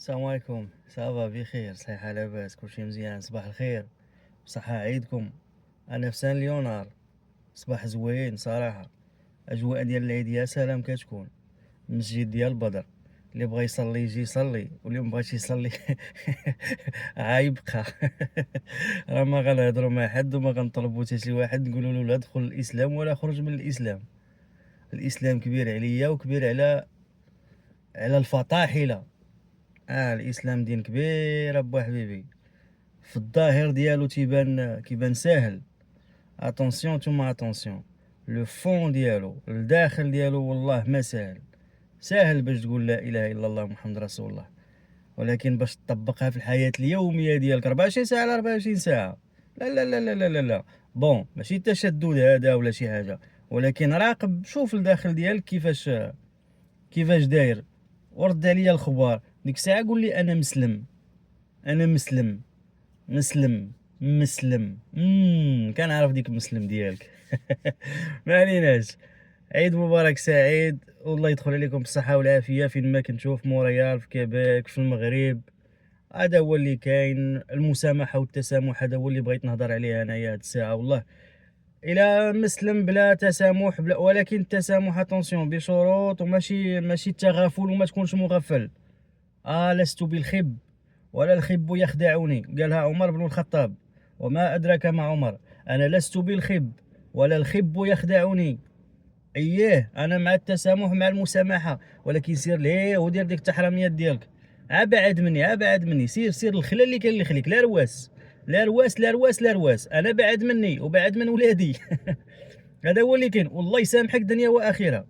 السلام عليكم. صافا بخير، صحيحة لاباس، كلشي مزيان. صباح الخير، بصحة عيدكم. انا في سان ليونار، صباح زوين صراحة. اجواء ديال العيد يا سلام كتكون. المسجد ديال بدر، اللي بغى يصلي يجي يصلي، واللي مبغاش يصلي عايبقى. راه ما غنهضروا مع حد وما غنطلبوا حتى شي واحد نقولوا له لا دخل الاسلام ولا خرج من الاسلام. الاسلام كبير عليا وكبير على الفطاحله. الاسلام دين كبير ابو حبيبي. في الظاهر ديالو كيبان ساهل. اتونسيون نتوما اتونسيون، لو فون ديالو الداخل ديالو والله ما ساهل. ساهل باش تقول لا اله الا الله محمد رسول الله، ولكن باش تطبقها في الحياة اليومية ديالك 24 ساعة على 24 ساعة، لا لا لا لا لا لا, لا. بون ماشي تشدد هذا ولا شي حاجة، ولكن راقب، شوف الداخل ديالك كيفاش داير، ورد عليا الخبار. ديك الساعة قول لي انا مسلم، انا مسلم مسلم مسلم. كنعرف ديك مسلم ديالك. ما عليناش. عيد مبارك سعيد، والله يدخل عليكم بالصحة والعافية فين ما كنتو، في مونريال، في كيبيك، في المغرب. هذا هو اللي كاين، المسامحة والتسامح، هذا هو اللي بغيت نهضر عليه انايا هاد الساعة والله. الى مسلم بلا تسامح بلا، ولكن التسامح اتونسيون بشروط، ماشي التغافل، وما تكونش مغفل. لست بالخب ولا الخب يخدعني، قالها عمر بن الخطاب. وما أدراك ما عمر. أنا لست بالخب ولا الخب يخدعني. اييه انا مع التسامح مع المسامحه، ولكن سير ليه ودير ديك التحرميات ديالك. ابعد مني، سير الخلال اللي كاين اللي يخليك، لا رواس لا رواس لا رواس لا رواس. انا بعد مني وبعد من ولادي. هذا هو اللي كاين، والله يسامحك دنيا واخره.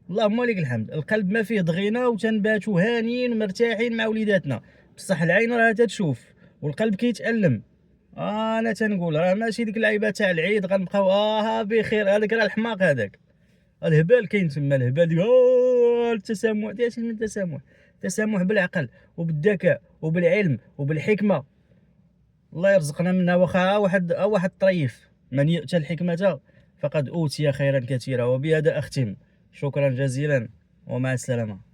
اللهم لك الحمد. القلب ما فيه ضغينه، وتنباتوا هانيين ومرتاحين مع وليداتنا. بصح العين راه تتشوف والقلب كيتألم. انا تنقول راه ماشي ديك اللعيبه تاع العيد غنبقاو بخير. هذاك راه الحماق، هذاك الهبال كاين تما. الهبال ديال التسامح، ديال من التسامح؟ التسامح بالعقل وبالذكاء وبالعلم وبالحكمه. الله يرزقنا منها. واخا واحد طريف، من يؤتى الحكمه فقد اوتي خيرا كثيرا. وبهذا اختم، شكرا جزيلا ومع السلامه.